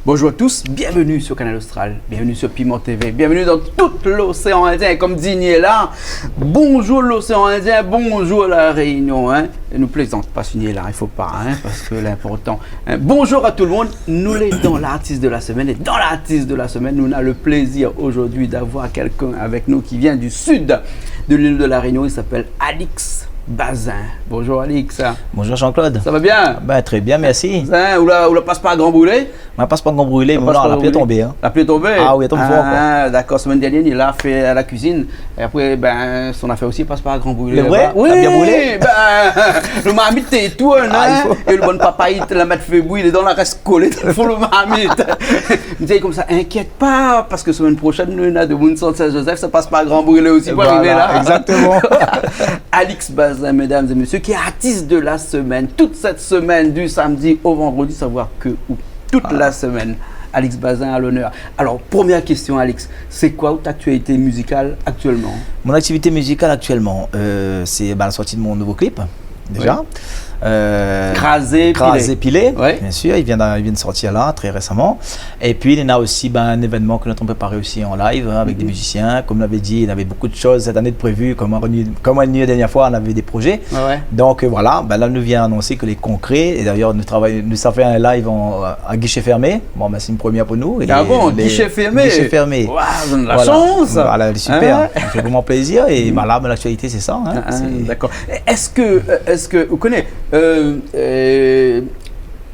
Bonjour à tous, bienvenue sur Canal Austral, bienvenue sur Piment TV, bienvenue dans tout l'océan Indien. Et comme Digné là, bonjour l'océan Indien, bonjour la Réunion. Hein. Et nous plaisante pas signer là, il faut pas, hein, parce que l'important. Hein. Bonjour à tout le monde, nous sommes dans l'artiste de la semaine. Et dans l'artiste de la semaine, nous avons le plaisir aujourd'hui d'avoir quelqu'un avec nous qui vient du sud de l'île de la Réunion. Il s'appelle Alix Bazin. Bonjour Alix. Bonjour Jean-Claude. Ça va bien? Ben, très bien, merci. Ou la passe pas à Grand Brûlé? On passe pas à Grand Brûlé, mais non, la pluie est tombée. Hein. La pluie est tombée? Ah oui, elle tombe fort. D'accord, semaine dernière, il a fait à la cuisine. Et après, ben, son affaire aussi passe pas à Grand Brûlé. C'est vrai? Oui, bien brûlé? Ben, le marmite est tout, hein, et le bon papa, il la met fait bouillir, il est dans la reste collée pour le marmite. Il me dit comme ça, inquiète pas, parce que semaine prochaine, nous, on a de Mounson Saint-Joseph, ça passe pas à Grand Brûlé aussi pour arriver là. Exactement. Alix Bazin, mesdames et messieurs, qui est artiste de la semaine, toute cette semaine, du samedi au vendredi, savoir que où. Toute la semaine, Alix Bazin à l'honneur. Alors, première question, Alix, c'est quoi ta actualité musicale actuellement? Mon activité musicale actuellement, c'est la sortie de mon nouveau clip, déjà. Oui. Crasé Pilé, oui. Bien sûr, il vient de sortir là, très récemment. Et puis, il y en a aussi un événement que nous avons préparé aussi en live avec des musiciens. Comme on l'avait dit, il y avait beaucoup de choses cette année de prévues. Comme on a dit la dernière fois, on avait des projets. Ouais. Donc voilà, là, nous vient annoncer que les concrets, et d'ailleurs, nous avons fait un live à guichet fermé. Bon, c'est une première pour nous. Ah bon, guichet fermé? Guichet fermé. Wow, vous avez de la chance! Voilà, super. Ça fait vraiment plaisir. Et là, l'actualité, c'est ça. Hein, d'accord. Est-ce que vous connaissez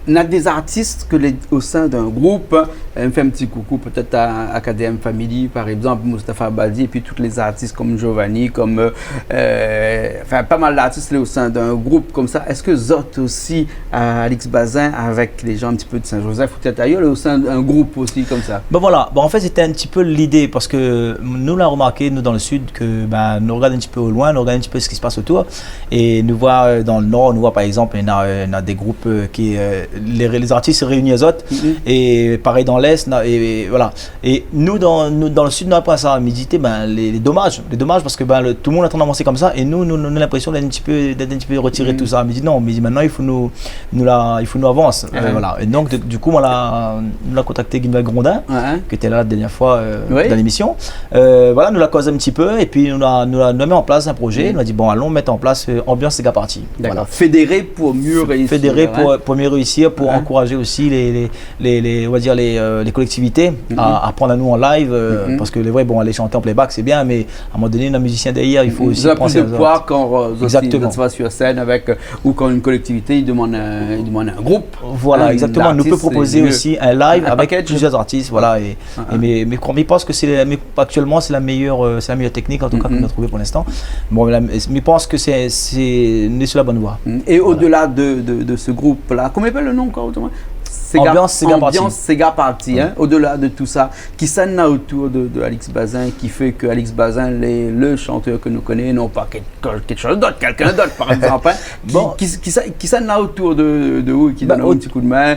on a des artistes que au sein d'un groupe, on fait un petit coucou peut-être à KDM Family par exemple, Mustapha Badi, et puis tous les artistes comme Giovanni, comme pas mal d'artistes au sein d'un groupe comme ça. Est-ce que Zot aussi, Alix Bazin, avec les gens un petit peu de Saint-Joseph ou peut-être ailleurs, au sein d'un groupe aussi comme ça? Voilà, en fait c'était un petit peu l'idée parce que nous l'avons remarqué, nous dans le sud, que nous regardons un petit peu au loin, nous regardons un petit peu ce qui se passe autour et nous voit dans le nord, nous voit par exemple, il y a des groupes qui les artistes se réunissent aux autres et pareil dans l'Est et voilà. Et nous dans le Sud, nous après ça, méditer les dommages parce que tout le monde est en train d'avancer comme ça et nous avons l'impression d'être un petit peu retiré tout ça. Mais dit non, mais maintenant il faut nous avancer. Voilà. Et donc du coup, nous l'a contacté Guimel Grondin, qui était là la dernière fois dans l'émission. Voilà, nous l'a causé un petit peu et puis nous l'a mis en place un projet. Nous a dit bon, allons mettre en place Ambiance c'est parti. Voilà. Fédérer pour mieux réussir. Fédérer pour mieux réussir, pour encourager aussi on va dire les collectivités à prendre à nous en live parce que les vrais aller chanter en playback c'est bien, mais à un moment donné un musicien derrière il faut aussi prendre plus de poids quand on va sur scène avec ou quand une collectivité il demande un groupe. Voilà, exactement. Nous peut proposer aussi un live avec plusieurs artistes, voilà. Mais je pense que actuellement c'est la meilleure technique en tout cas qu'on a trouvé pour l'instant. Bon, mais je pense que c'est sur la bonne voie. Et au-delà de ce groupe là, comment appelle le nom encore? Ambiance Sega Party, hein, au-delà de tout ça, qui s'en a autour de Alix Bazin, qui fait que Alix Bazin, le chanteur que nous connaissons, non pas quelque chose d'autre, quelqu'un d'autre par exemple, qui s'en a autour de vous, qui donne un petit coup de main,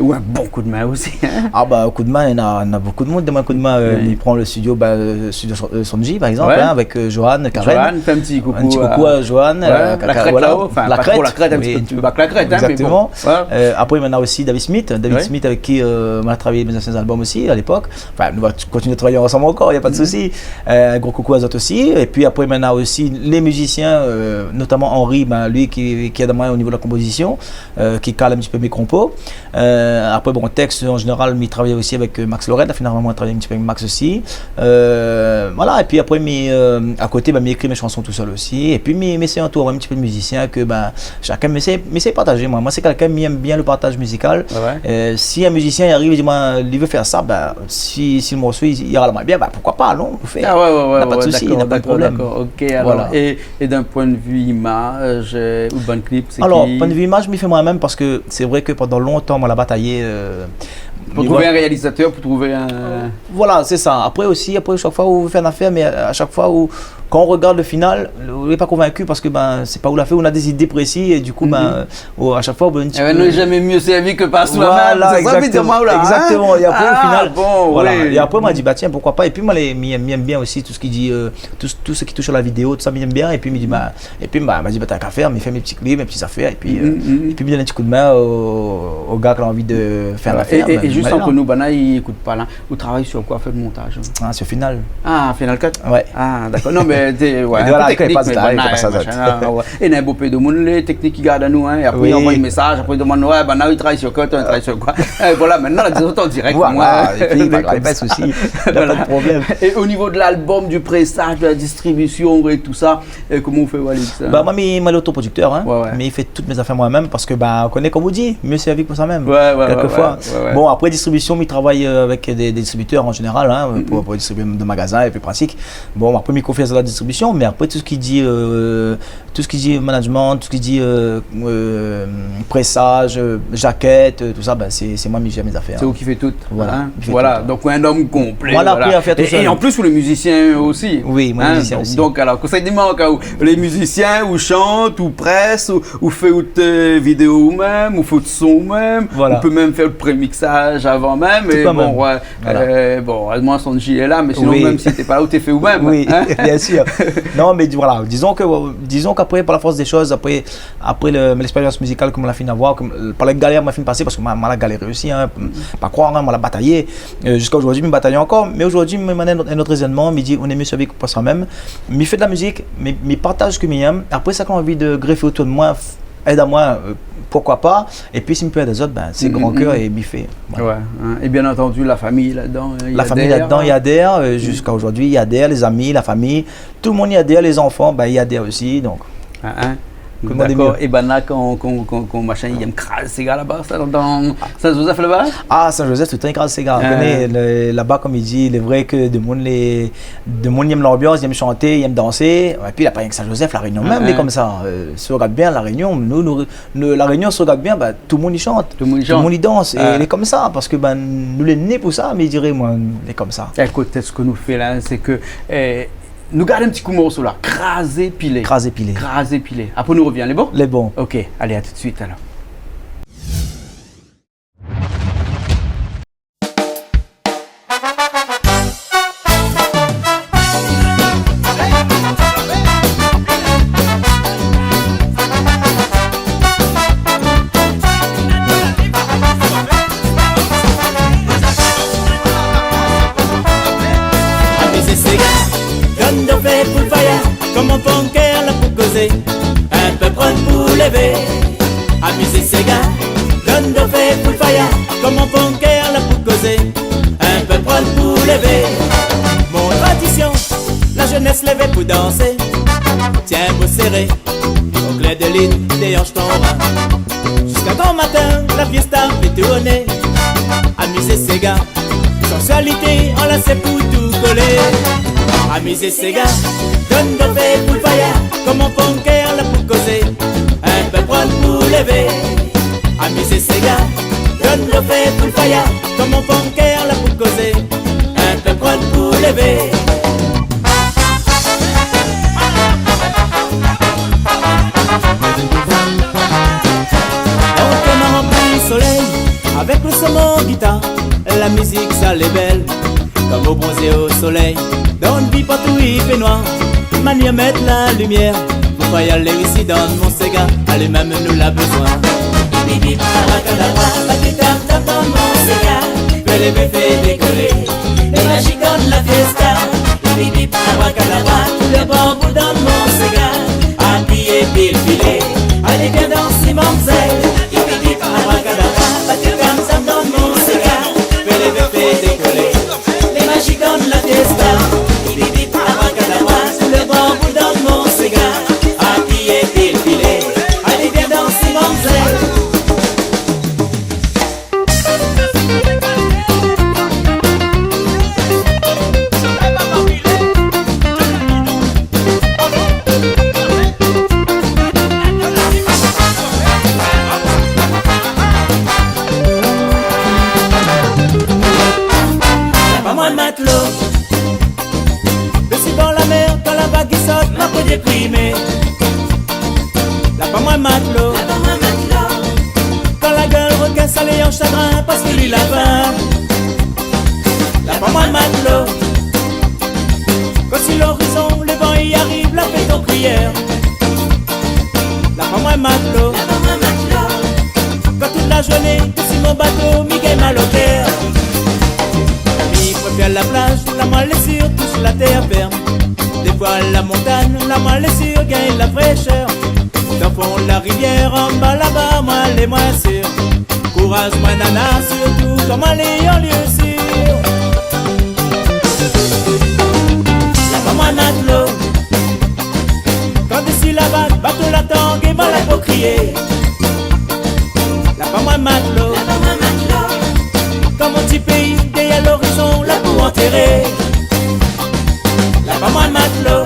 ou un bon coup de main aussi. Hein. Un coup de main, il y en a beaucoup de monde. Un coup de main, il prend le studio Sonji par exemple, avec Johan, Karen. Johan, fait un petit coucou. Un petit coucou à Johan. La crête là-haut, enfin, pas trop la crête, un petit peu la crête. Exactement. Après, il y en a aussi David Smith, avec qui on a travaillé mes anciens albums aussi à l'époque. Enfin, nous allons continuer de travailler ensemble encore, il n'y a pas de souci. Un gros coucou à Zot aussi. Et puis après, maintenant aussi les musiciens, notamment Henri, lui qui aide moi au niveau de la composition, qui cale un petit peu mes compos. Après, texte en général, il travaille aussi avec Max Lorette. Finalement, on a travaillé un petit peu avec Max aussi. Voilà, et puis après, à côté, il écrit mes chansons tout seul aussi. Et puis, c'est un tour un petit peu de musicien que chacun m'essaie de partager. Moi, c'est quelqu'un qui aime bien le partage musical. Si un musicien arrive et dit il veut faire ça, si le morceau il ira la main bien, pourquoi pas, non, on fait. Ah ouais, n'a pas de souci, il n'y a pas de problème. Ok, alors, voilà. Et d'un point de vue image ou bon clip, c'est alors, point de vue image, je m'y fais moi-même parce que c'est vrai que pendant longtemps, moi, la bataillé. Pour trouver un réalisateur, pour trouver un... Voilà, c'est ça. Après, chaque fois où vous faites une affaire, mais à chaque fois où, quand on regarde le final, on n'est pas convaincu parce que c'est pas où l'a fait, on a des idées précises et du coup, à chaque fois, on un petit peu... On n'est jamais mieux servi que par soi-même. Voilà, exactement. Et après, au final, voilà. Et après, moi, je dis, tiens, pourquoi pas. Et puis, moi, m'aime bien aussi tout ce qui dit, tout ce qui touche à la vidéo, tout ça, m'aime bien. Et puis, m'a dit, t'as qu'à faire, mais fais mes petits clips, mes petites affaires. Et puis, me donne un petit coup de main au gars qui a envie de faire l'affaire. Et juste entre nous, il n'écoute pas là. Vous travaillez sur quoi? Fait le montage? Sur Final. Final Cut? Ouais. D'accord. Non, mais technique, et il y a beaucoup de monde, les techniques qui gardent à nous, et après ils envoient un message, après ils demandent, il travaille sur quoi, travaille sur quoi. Voilà, maintenant, la disons en direct. Voilà, et puis, pas de souci, il n'y a pas de problème. Et au niveau de l'album, du pressage, de la distribution et tout ça, comment on fait, Walid? Moi, je suis l'autoproducteur, mais il fait toutes mes affaires moi-même parce que, on connaît, comme vous dites, mieux servi pour ça même. Quelquefois. Bon, après distribution, il travaille avec des distributeurs en général, pour distribuer de magasins, et plus pratique. Bon, après, il confie à la distribution, mais après, tout ce qui dit management, tout ce qui dit pressage, jaquette, tout ça, c'est moi qui gère mes affaires. C'est vous qui faites tout. Voilà. Donc, un homme complet. Voilà, après, à faire tout seul. Et en plus, pour les musiciens aussi. Oui, moi, les musiciens aussi. Donc, alors, conseil des manques, les musiciens, ou chantent, ou pressent, ou fait une vidéo même, ou fait de son même. Voilà. On peut même faire le pré-mixage avant même. Et bon, heureusement, son J est là, mais sinon, même si t'es pas là, ou t'es fait vous-même. Oui, bien sûr. Non, mais voilà, disons qu'après, par la force des choses, après l'expérience musicale que je fini d'avoir, par les galères que je fini passer, parce que je la galéré aussi, pas croire, je la bataillé. Jusqu'à aujourd'hui, je me bataille encore, mais aujourd'hui, je me mène un autre raisonnement, je me dit, on est mieux servi que pour soi-même. Je fais de la musique, mais je partage ce que j'aime. Après, ça, quand j'ai envie de greffer autour de moi, aide à moi, pourquoi pas. Et puis, si je peux aider les autres, c'est grand cœur et biffé. Voilà. Et bien entendu, la famille là-dedans. La famille là-dedans, il y adhère. Jusqu'à aujourd'hui, il y adhère, les amis, la famille. Tout le monde y adhère, les enfants, il y adhère aussi. Donc. D'accord. Et là, quand machin, il aime craser ces gars là-bas, dans Saint-Joseph là-bas? Saint-Joseph, tout le temps, il crase ces gars. Là-bas, comme il dit, il est vrai que de monde aime l'ambiance, il aime chanter, il aime danser. Et puis, il n'y a pas rien que Saint-Joseph, la Réunion même, est comme ça. Se regarde bien, la Réunion, la Réunion se regarde bien, tout le monde y chante, tout le monde y danse. Et il est comme ça, parce que nous, les nés pour ça, mais je dirais, moi, il est comme ça. Écoute, ce que nous fait là, c'est que. Nous gardons un petit coup de morceau là. Crasé pilé. Après, nous revient. Les bons? Les bons. Ok, allez, à tout de suite alors. Comment ton cœur là pour causer, un peu prendre pour lever, amuser ces gars, donne de fait pour fire. Comment ton cœur là pour causer, un peu prendre pour lever. Mon tradition, la jeunesse levée pour danser, tiens beau serré, au clair de lune, des hanches ton bras. Jusqu'à grand matin, la fiesta fait tourner, amuser ces gars, sensualité enlacée pour tout coller. Amuser ces gars, donne de fait pour fire. Comment ton cœur là pour causer, un peu prendre pour lever. Amuser ces gars, donne de fait pour fire. Comment ton cœur là pour causer, un peu prendre pour lever. On a rempli le soleil avec le son en guitare. La musique ça l'est belle, comme au bronzé au soleil. Dans une vie partout il fait noir, manière mettre la lumière. Pour pas y aller ici dans mon Sega, allez même nous l'a besoin. Bibi abracadabra, batita tape dans mon Sega, que les bébés décoller, les magiques dans la fiesta. Bibi abracadabra, tout le bambou dans mon Sega, habillé pile filé, allez bien danser mamzelle. Bibi abracadabra, batita tape dans mon Sega, que les bébés décoller, les magiques dans la fiesta. bien salé en chagrin parce que lui la faim. La femme à matelot. Quand sur l'horizon, le vent y arrive, la fête en prière. La femme à matelot. Quand toute la journée, sur mon bateau, Miguel mal au cœur. Mi préfère la plage, la malessure touche la terre ferme. Des fois la montagne, la malessure gagne la fraîcheur. Dans le fond la rivière, en bas là-bas, moi les moins sûrs. Courage, moi nana, surtout comme aller en lieu sûr. La femme à matelot. Quand dessus la vague, bateau la tangue et mal à pour crier. La femme à matelot. Comme mon petit pays, derrière l'horizon, là pour enterrer. La femme à matelot.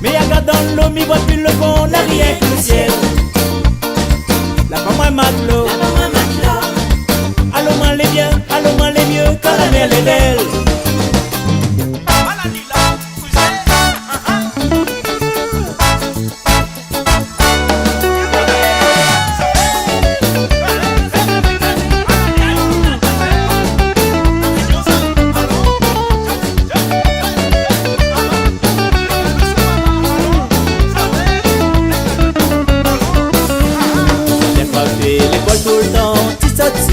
Mais y'a gars dans l'eau, mi voit plus le fond, n'a rien que le ciel. La femme à matelot. Allô moi les biens, allô moi les mieux, quand la mer est belle.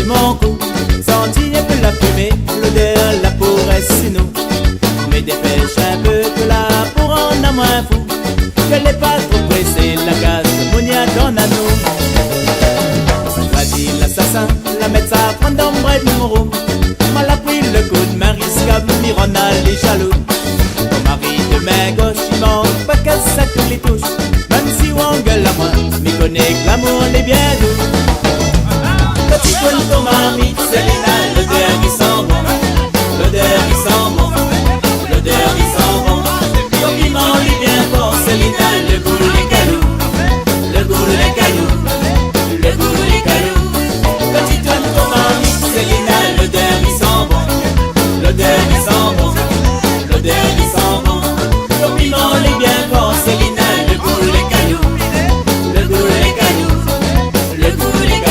Mon cou, sentir un peu la fumée, l'odeur, la peau reste sur nous. Mais dépêche un peu que la peau en a moins fou. Que n'est pas trop pressé, la gaz, Monia donne à nous. Vas-y l'assassin, la médecin prend d'ombre de mon roux. Mal a pris le coup de Marisca, Mirona les jaloux. Ton mari de main gauche, il manque pas qu'à ça que les touches. Même si on gueule à moi, mais connaît que l'amour est bien doux. Quand tu connais ton marmite, Célina, l'odeur qui sent bon. L'odeur qui sent bon. L'odeur qui sent bon. Ton piment lui bien fort, Célina, le goût des cailloux. Le goût des cailloux. Le goût des cailloux. Quand tu connais ton marmite, Célina, l'odeur qui sent bon. L'odeur qui sent bon. L'odeur qui sent bon. Ton piment lui bien fort, Célina, le goût des cailloux. Le goût des cailloux. Le goût des cailloux.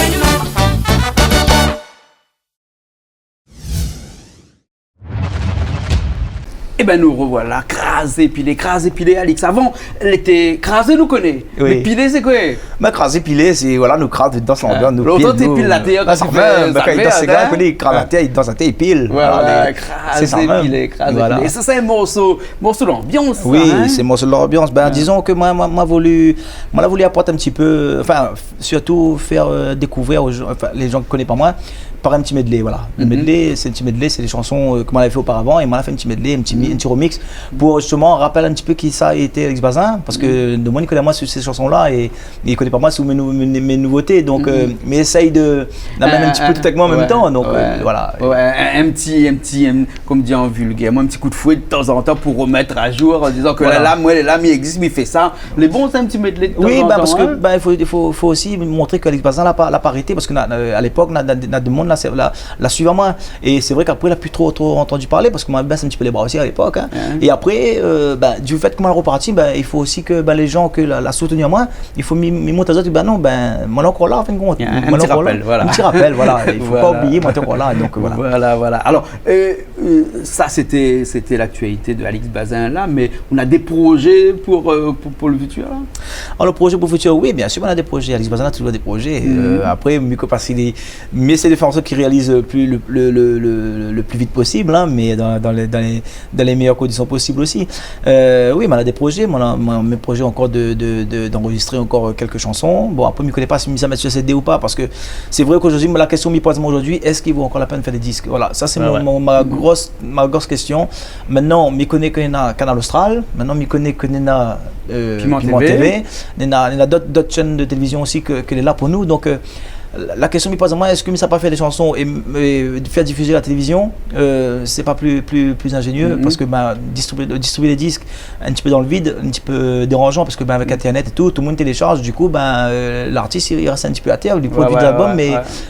Eh ben nous revoilà, crasé, pilé, Alix. Avant, elle était crasée, nous connaît. Oui. Mais pilé, c'est quoi? Mais crasé, pilé, c'est voilà, nous crase dans son ambiance, nous L'autre, t'es pile la terre, quand ça il fait, fait quand il danse, hein? quand il crase la terre, il danse la terre, il pile. Voilà, c'est ça crasé, même. pilé. Voilà. Et ça, c'est un morceau d'ambiance. Oui, ça, hein? c'est morceau de l'ambiance. Ben, disons que moi voulu apporter un petit peu, enfin, surtout faire découvrir aux gens, enfin, les gens qui ne connaissent pas moi, par un petit medley, voilà. Le medley, c'est un petit medley, c'est les chansons que moi j'avais fait auparavant, et moi j'ai fait un petit medley, un petit remix, pour justement rappeler un petit peu qui ça a été Alex Bazin, parce que de moi il connaît moi sur ces chansons-là, et il connaît pas moi sur mes nouveautés, donc, mais essaye d'amener un petit peu tout avec moi en même temps, donc voilà. Ouais, un petit, comme dit en vulgaire, un petit coup de fouet de temps en temps pour remettre à jour en disant que Voilà. la lame il existe, mais il fait ça. Les bons, c'est un petit medley de temps Oui, en ben, temps. parce hein. que ben, il faut aussi montrer qu'Alex Bazin l'a pas arrêté, parce qu'à l'époque, on a des monde la suivre à moi. Et c'est vrai qu'après, il n'a plus trop entendu parler, parce qu'on m'a baissé un petit peu les bras aussi à l'époque. Hein. Et après, ben, du fait que moi, elle repartit, ben, il faut aussi que ben, les gens qui la soutenu à moi, il faut m'y montrer aux autres, ben non, ben, moi, encore là, en fin de compte. Un petit rappel, voilà. Un petit rappel, voilà. Il ne faut pas oublier, moi, t'es encore là. Donc, voilà. Voilà. Alors, ça, c'était l'actualité de Alex Bazin là, mais on a des projets pour le futur là. Alors, le projet pour le futur, oui, bien sûr, on a des projets. Alex Bazin a toujours des projets. Après, mieux que parce qu'il mais c'est de faire en sorte qu'il réalise le plus vite possible, hein, mais dans les meilleures conditions possibles aussi. Oui, mais on a des projets. Mes projets encore d'enregistrer encore quelques chansons. Bon, après, je ne connais pas si ça met sur CD ou pas, parce que c'est vrai qu'aujourd'hui, la question me pose aujourd'hui, est-ce qu'il vaut encore la peine de faire des disques? Voilà, ça c'est ma grosse question. Maintenant, je connais qu'il y en a Canal Austral. Maintenant, je connais qu'il y en a Piment TV. Il y en a d'autres chaînes de télévision aussi qu'elle est là pour nous. Donc, la question me pose à moi, est-ce que ça pas fait des chansons et faire diffuser la télévision, c'est pas plus ingénieux, parce que ben, distribuer les disques un petit peu dans le vide, un petit peu dérangeant, parce que ben, avec Internet et tout le monde télécharge, du coup ben, l'artiste il reste un petit peu à terre, du produit de l'album,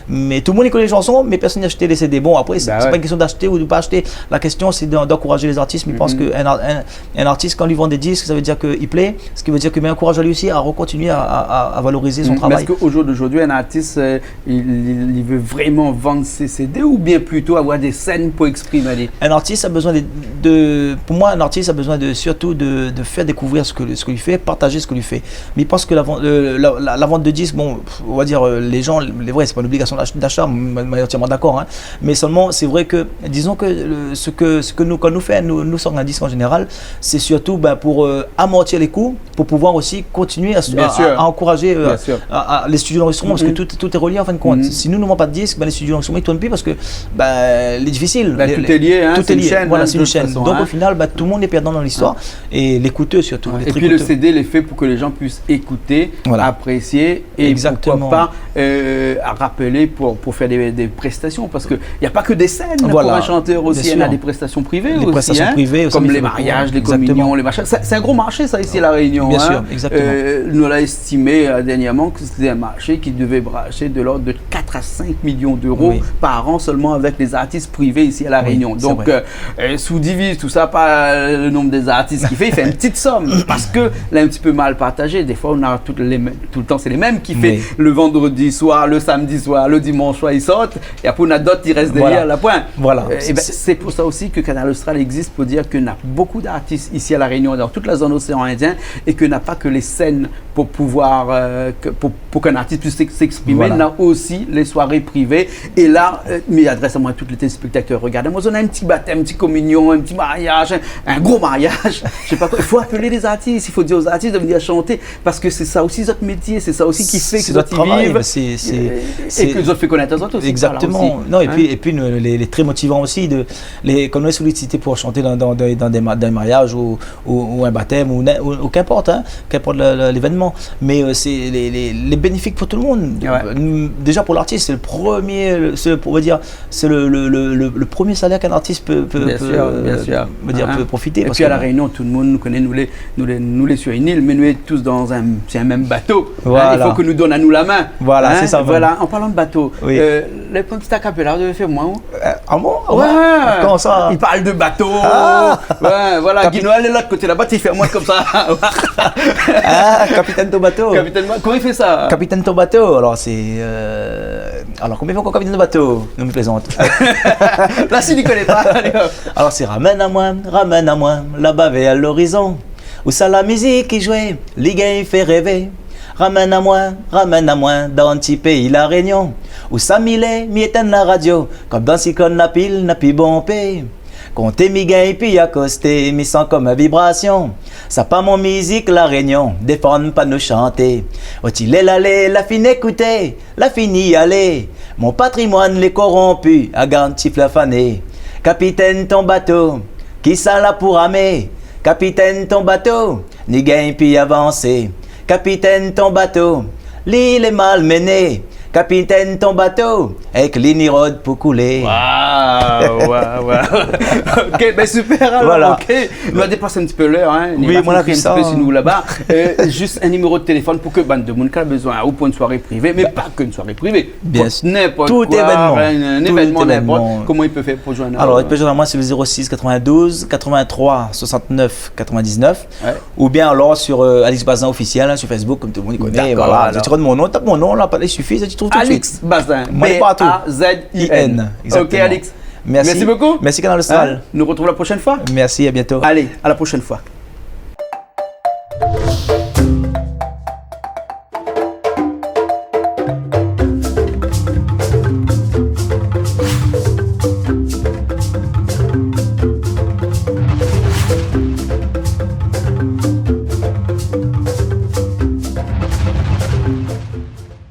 mais tout le monde écoute les chansons, mais personne n'a acheté les CD. Bon, après c'est pas une question d'acheter ou de pas acheter, la question c'est d'encourager les artistes, mais je pense qu'un artiste quand il vend des disques, ça veut dire qu'il plaît, ce qui veut dire que ben, encourage lui aussi à continuer à valoriser son travail. Parce qu'au jour d'aujourd'hui, un artiste il veut vraiment vendre ses CD ou bien plutôt avoir des scènes pour exprimer? Un artiste a besoin pour moi, un artiste a besoin surtout de faire découvrir ce que lui fait, partager ce que lui fait. Mais il pense que la vente de disques, bon, on va dire, les gens, les vrais, c'est pas une obligation d'achat, je suis entièrement d'accord, hein. Mais seulement, c'est vrai que, disons que ce que nous, quand nous faisons, nous sortons un disque en général, c'est surtout pour amortir les coûts, pour pouvoir aussi continuer à encourager les studios d'enregistrement, parce que tout est relié en fin de compte. Si nous ne vendons pas de disques, les studios d'enregistrement, ils ne tournent plus parce que il est difficile. Tout est lié, hein, tout est lié. Chaîne, voilà, c'est une chaîne. Façon, donc au final, tout le monde est perdant dans l'histoire, et les coûteux surtout. Et puis le CD, il est fait pour que les gens puissent écouter, apprécier et pourquoi pas à rappeler pour faire des prestations, parce qu'il n'y a pas que des scènes pour un chanteur aussi, il y a des prestations privées aussi, prestations privées aussi, comme les mariages, les communions, les machins. C'est un gros marché ça ici à La Réunion. Bien sûr, exactement. Nous l'a estimé dernièrement que c'était un marché qui devait bracher de l'ordre de 4 à 5 millions d'euros par an seulement avec les artistes privés ici à La Réunion. Donc sous-divise tout ça par le nombre des artistes qu'il fait, il fait une petite somme parce que là un petit peu mal partagé. Des fois on a tout le temps c'est les mêmes qui fait le vendredi soir, le samedi soir, le dimanche soir ils sortent et après on a d'autres qui restent derrière la pointe. Voilà. C'est pour ça aussi que Canal Austral existe pour dire qu'on a beaucoup d'artistes ici à La Réunion dans toute la zone océan Indien et qu'on n'a pas que les scènes pour pouvoir pour qu'un artiste puisse s'exprimer, on a aussi les soirées privées et là mais adresse à moi à tous les téléspectateurs, regardez-moi on a un petit baptême, un petit communion, un petit mariage, un gros mariage, je sais pas quoi, il faut appeler les artistes, il faut dire aux artistes de venir chanter parce que c'est ça aussi notre métier, c'est ça aussi qui fait que notre travail vivent et que nous autres fait connaître aux autres aussi. Exactement. Non, et puis les très motivants aussi quand on est sollicité pour chanter dans des mariages ou un baptême ou qu'importe, qu'importe l'événement, mais c'est les bénéfiques pour tout le monde. Déjà pour l'artiste, c'est le premier, c'est le premier salaire qu'un artiste peut profiter. Et puis à La Réunion, tout le monde nous connaît, nous les sur une île, mais nous sommes tous dans un même bateau. Voilà. Il faut que nous donne à nous la main. Voilà, c'est ça. Voilà. En parlant de bateau, les petits acapella, vous avez fait moi. Ah bon? Ouais. Comment ça? Il parle de bateau. Voilà. Guy Noël est là de côté là-bas, il fait moi comme ça. Capitaine ton bateau. Comment il fait ça? Capitaine ton bateau. Alors c'est. Alors combien fois capitaine de bateau? Nous me plaisante. Là, s'il ne connaît pas. Alors c'est ramène à moi, là-bas vers l'horizon. Où ça la musique qui jouait, les gars il fait rêver. Ramène à moi, dans un petit pays La Réunion. Où ça m'éteint la radio, comme dans Cyclone la pile, n'a plus bon paix. Comptez mi gars et puis accosté, mi sent comme une vibration. Ça pas mon musique La Réunion, défendre pas nous chanter. Est-il l'aller, la fin écouter, la fini aller. Mon patrimoine les corrompu, à garantir la fanée. Capitaine ton bateau, qui ça là pour ramer? Capitaine ton bateau, ni gagne puis avancer. Capitaine ton bateau, l'île est malmenée. Capitaine ton bateau, avec l'inirode pour couler. Waouh. Ok, ben super alors. Voilà. Ok. On va dépasser un petit peu l'heure. Oui, moi, un petit peu sur nous là-bas. Juste un numéro de téléphone pour que bande de monde qui a besoin ou pour une soirée privée, mais pas qu'une soirée privée. Bien sûr. N'importe Tout quoi, événement. Un événement n'importe. Comment il peut faire pour joindre? Alors, il peut joindre à moi sur le 06 92 83 69 99. Ou bien alors sur Alex Bazin officiel sur Facebook, comme tout le monde connaît. Voilà. Tu retrouves mon nom, tape mon nom, là, il suffit, ça tu trouves tout de suite. Alex Bazin. B-A-Z-I-N. Ok, Alex. Merci beaucoup. Merci Canal Austral. Nous retrouvons la prochaine fois. Merci, à bientôt. Allez, à la prochaine fois.